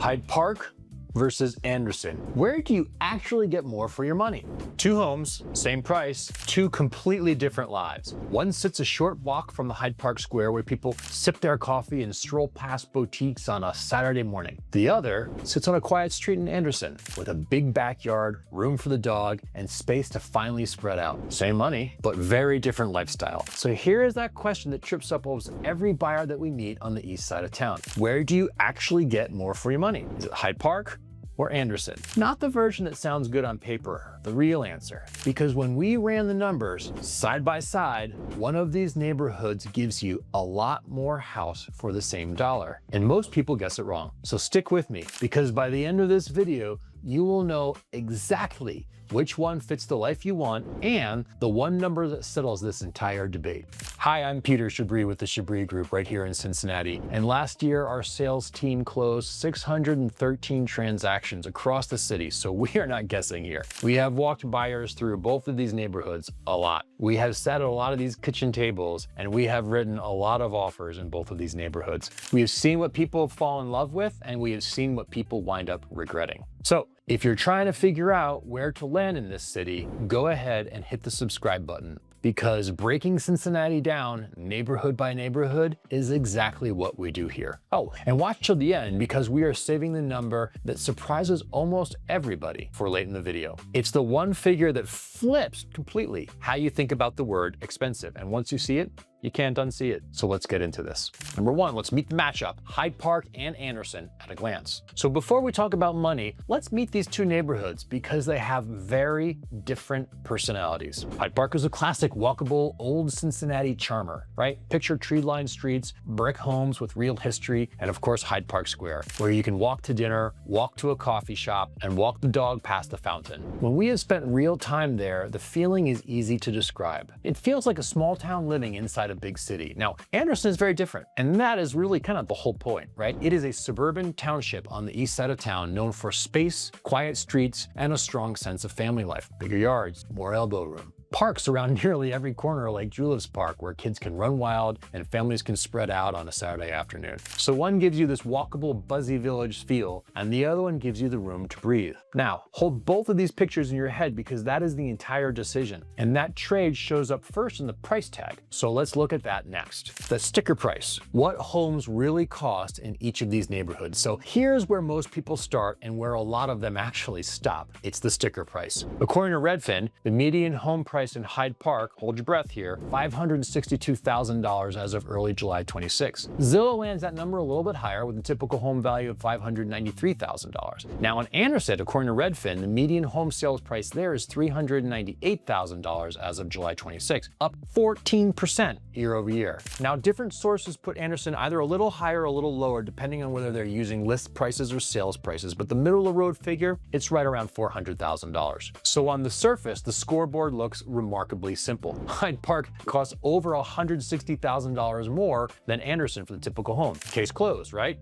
Hyde Park versus Anderson. Where do you actually get more for your money? Two homes, same price, two completely different lives. One sits a short walk from the Hyde Park Square where people sip their coffee and stroll past boutiques on a Saturday morning. The other sits on a quiet street in Anderson with a big backyard, room for the dog, and space to finally spread out. Same money, but very different lifestyle. So here is that question that trips up almost every buyer that we meet on the east side of town. Where do you actually get more for your money? Is it Hyde Park or Anderson? Not the version that sounds good on paper, the real answer. Because when we ran the numbers side by side, one of these neighborhoods gives you a lot more house for the same dollar. And most people guess it wrong. So stick with me, because by the end of this video, you will know exactly which one fits the life you want and the one number that settles this entire debate. Hi, I'm Peter Chabris with the Chabris Group right here in Cincinnati. And last year, our sales team closed 613 transactions across the city, so we are not guessing here. We have walked buyers through both of these neighborhoods a lot. We have sat at a lot of these kitchen tables, and we have written a lot of offers in both of these neighborhoods. We have seen what people fall in love with, and we have seen what people wind up regretting. So if you're trying to figure out where to land in this city, go ahead and hit the subscribe button, because breaking Cincinnati down neighborhood by neighborhood is exactly what we do here. Oh, and watch till the end, because we are saving the number that surprises almost everybody for late in the video. It's the one figure that flips completely how you think about the word expensive. And once you see it, you can't unsee it. So let's get into this. Number one, let's meet the matchup, Hyde Park and Anderson at a glance. So before we talk about money, let's meet these two neighborhoods because they have very different personalities. Hyde Park is a classic walkable old Cincinnati charmer, right? Picture tree-lined streets, brick homes with real history, and of course Hyde Park Square, where you can walk to dinner, walk to a coffee shop, and walk the dog past the fountain. When we have spent real time there, the feeling is easy to describe. It feels like a small town living inside a big city. Now, Anderson is very different, and that is really kind of the whole point, right? It is a suburban township on the east side of town known for space, quiet streets, and a strong sense of family life. Bigger yards, more elbow room. Parks around nearly every corner like Julius Park, where kids can run wild and families can spread out on a Saturday afternoon. So one gives you this walkable, buzzy village feel, and the other one gives you the room to breathe. Now, hold both of these pictures in your head because that is the entire decision. And that trade shows up first in the price tag. So let's look at that next. The sticker price. What homes really cost in each of these neighborhoods? So here's where most people start and where a lot of them actually stop. It's the sticker price. According to Redfin, the median home price in Hyde Park, hold your breath here, $562,000 as of early July 26. Zillow lands that number a little bit higher with a typical home value of $593,000. Now in Anderson, according to Redfin, the median home sales price there is $398,000 as of July 26, up 14% year over year. Now different sources put Anderson either a little higher or a little lower depending on whether they're using list prices or sales prices, but the middle of the road figure, it's right around $400,000. So on the surface, the scoreboard looks remarkably simple. Hyde Park costs over $160,000 more than Anderson for the typical home. Case closed, right?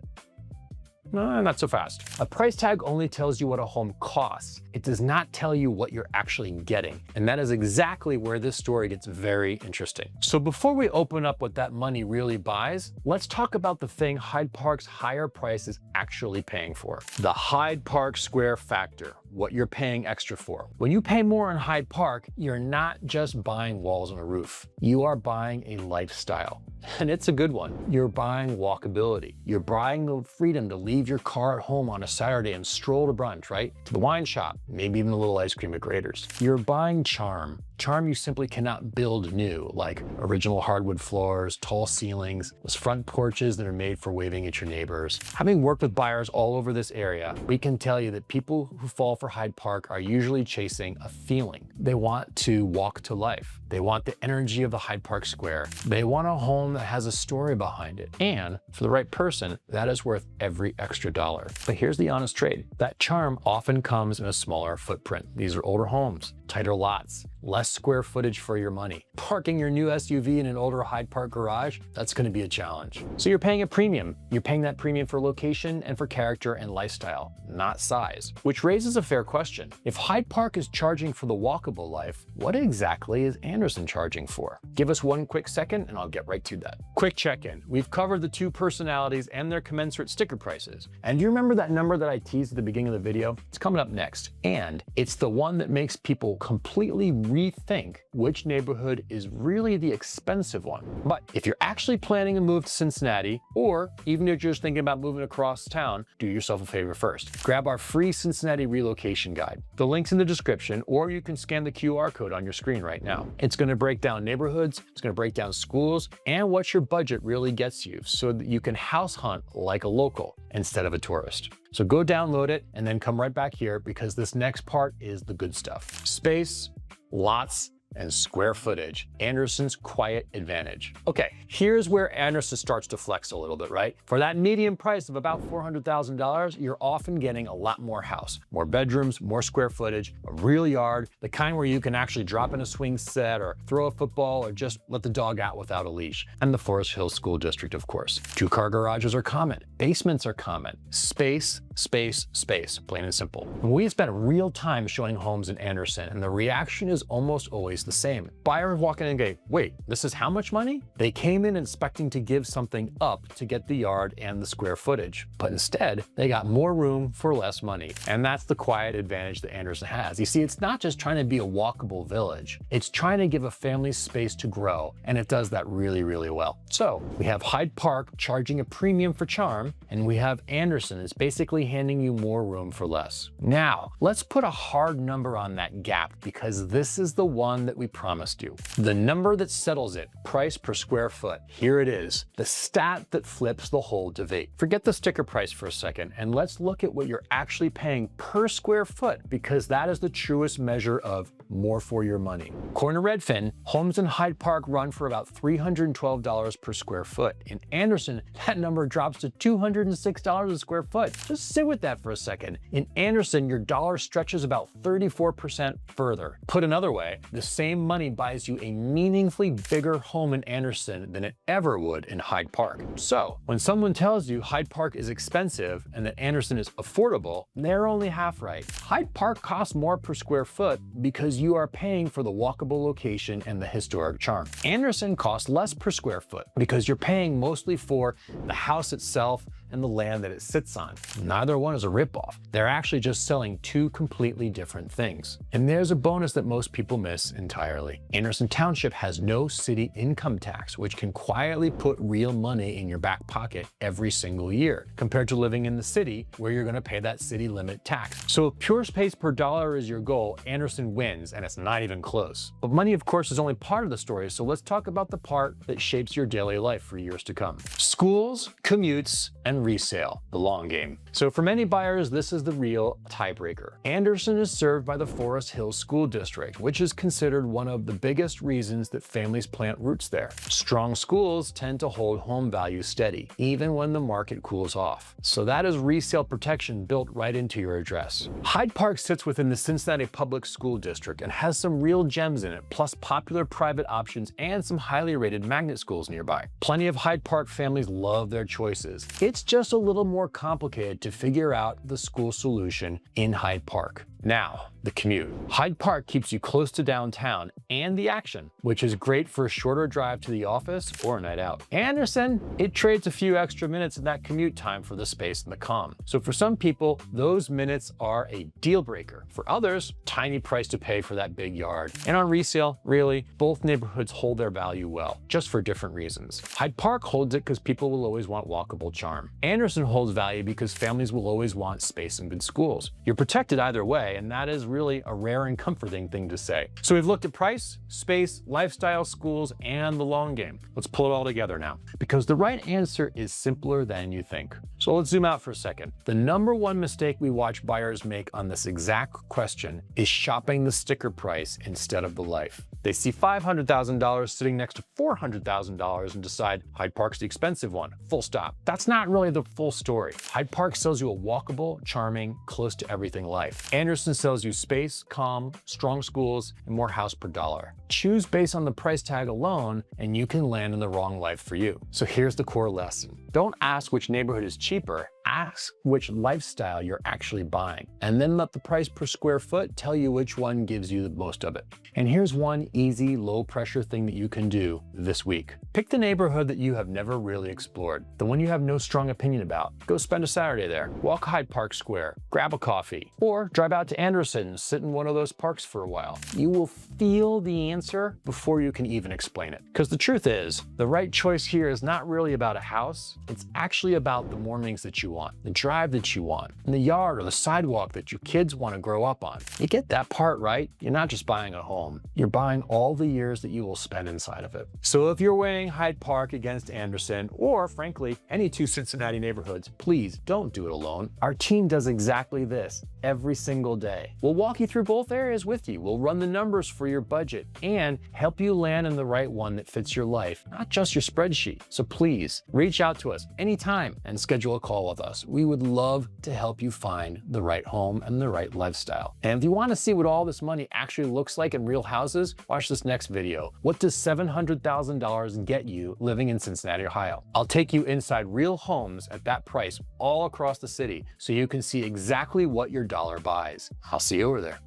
Not so fast. A price tag only tells you what a home costs. It does not tell you what you're actually getting. And that is exactly where this story gets very interesting. So before we open up what that money really buys, let's talk about the thing Hyde Park's higher price is actually paying for. The Hyde Park Square factor, what you're paying extra for. When you pay more in Hyde Park, you're not just buying walls and a roof. You are buying a lifestyle. And it's a good one. You're buying walkability. You're buying the freedom to leave your car at home on a Saturday and stroll to brunch, right? To the wine shop, maybe even a little ice cream at Grader's. You're buying charm. Charm you simply cannot build new, like original hardwood floors, tall ceilings, those front porches that are made for waving at your neighbors. Having worked with buyers all over this area, we can tell you that people who fall for Hyde Park are usually chasing a feeling. They want to walk to life. They want the energy of the Hyde Park Square. They want a home that has a story behind it. And for the right person, that is worth every extra dollar. But here's the honest trade. That charm often comes in a smaller footprint. These are older homes, tighter lots, less square footage for your money. Parking your new SUV in an older Hyde Park garage, that's going to be a challenge. So you're paying a premium. You're paying that premium for location and for character and lifestyle, not size. Which raises a fair question. If Hyde Park is charging for the walkable life, what exactly is Anderson Anderson charging for? Give us one quick second and I'll get right to that. Quick check-in. We've covered the two personalities and their commensurate sticker prices. And do you remember that number that I teased at the beginning of the video? It's coming up next. And it's the one that makes people completely rethink which neighborhood is really the expensive one. But if you're actually planning a move to Cincinnati, or even if you're just thinking about moving across town, do yourself a favor first. Grab our free Cincinnati relocation guide. The link's in the description, or you can scan the QR code on your screen right now. It's going to break down neighborhoods, it's going to break down schools, and what your budget really gets you so that you can house hunt like a local instead of a tourist. So go download it and then come right back here, because this next part is the good stuff. Space, lots, and square footage, Anderson's quiet advantage. Okay, here's where Anderson starts to flex a little bit, right? For that median price of about $400,000, you're often getting a lot more house, more bedrooms, more square footage, a real yard, the kind where you can actually drop in a swing set or throw a football or just let the dog out without a leash. And the Forest Hills School District, of course. Two-car garages are common. Basements are common. Space, space, space, plain and simple. We spent real time showing homes in Anderson, and the reaction is almost always the same. Buyers walk in and go, wait, this is how much money? They came in expecting to give something up to get the yard and the square footage, but instead they got more room for less money. And that's the quiet advantage that Anderson has. You see, it's not just trying to be a walkable village, it's trying to give a family space to grow, and it does that really, really well. So we have Hyde Park charging a premium for charm, and we have Anderson is basically handing you more room for less. Now, let's put a hard number on that gap, because this is the one that we promised you. The number that settles it, price per square foot. Here it is, the stat that flips the whole debate. Forget the sticker price for a second, and let's look at what you're actually paying per square foot, because that is the truest measure of more for your money. According to Redfin, homes in Hyde Park run for about $312 per square foot. In Anderson, that number drops to $206 a square foot. Just sit with that for a second. In Anderson, your dollar stretches about 34% further. Put another way, the same money buys you a meaningfully bigger home in Anderson than it ever would in Hyde Park. So when someone tells you Hyde Park is expensive and that Anderson is affordable, they're only half right. Hyde Park costs more per square foot because you are paying for the walkable location and the historic charm. Anderson costs less per square foot because you're paying mostly for the house itself and the land that it sits on. Neither one is a ripoff. They're actually just selling two completely different things. And there's a bonus that most people miss entirely. Anderson Township has no city income tax, which can quietly put real money in your back pocket every single year, compared to living in the city where you're gonna pay that city limit tax. So if pure space per dollar is your goal, Anderson wins, and it's not even close. But money, of course, is only part of the story, so let's talk about the part that shapes your daily life for years to come. Schools, commutes, and resale, the long game. So for many buyers, this is the real tiebreaker. Anderson is served by the Forest Hills School District, which is considered one of the biggest reasons that families plant roots there. Strong schools tend to hold home values steady, even when the market cools off. So that is resale protection built right into your address. Hyde Park sits within the Cincinnati Public School District and has some real gems in it, plus popular private options and some highly rated magnet schools nearby. Plenty of Hyde Park families love their choices. It's just a little more complicated to figure out the school solution in Hyde Park. Now, the commute. Hyde Park keeps you close to downtown and the action, which is great for a shorter drive to the office or a night out. Anderson, it trades a few extra minutes in that commute time for the space and the calm. So for some people, those minutes are a deal breaker. For others, tiny price to pay for that big yard. And on resale, really, both neighborhoods hold their value well, just for different reasons. Hyde Park holds it because people will always want walkable charm. Anderson holds value because families will always want space and good schools. You're protected either way, and that is really a rare and comforting thing to say. So we've looked at price, space, lifestyle, schools, and the long game. Let's pull it all together now, because the right answer is simpler than you think. So let's zoom out for a second. The number one mistake we watch buyers make on this exact question is shopping the sticker price instead of the life. They see $500,000 sitting next to $400,000 and decide Hyde Park's the expensive one, full stop. That's not really the full story. Hyde Park sells you a walkable, charming, close to everything life. Anderson sells you space, calm, strong schools, and more house per dollar. Choose based on the price tag alone, and you can land in the wrong life for you. So here's the core lesson. Don't ask which neighborhood is cheaper, ask which lifestyle you're actually buying, and then let the price per square foot tell you which one gives you the most of it. And here's one easy, low-pressure thing that you can do this week. Pick the neighborhood that you have never really explored, the one you have no strong opinion about. Go spend a Saturday there. Walk Hyde Park Square, grab a coffee, or drive out to Anderson and sit in one of those parks for a while. You will feel the answer before you can even explain it. Because the truth is, the right choice here is not really about a house. It's actually about the mornings that you want, the drive that you want, and the yard or the sidewalk that your kids want to grow up on. You get that part right, you're not just buying a home. You're buying all the years that you will spend inside of it. So if you're weighing Hyde Park against Anderson, or frankly, any two Cincinnati neighborhoods, please don't do it alone. Our team does exactly this every single day. We'll walk you through both areas with you. We'll run the numbers for your budget and help you land in the right one that fits your life, not just your spreadsheet. So please reach out to us anytime and schedule a call with us. We would love to help you find the right home and the right lifestyle. And if you want to see what all this money actually looks like in real houses, watch this next video. What does $700,000 get you living in Cincinnati, Ohio? I'll take you inside real homes at that price all across the city so you can see exactly what your dollar buys. I'll see you over there.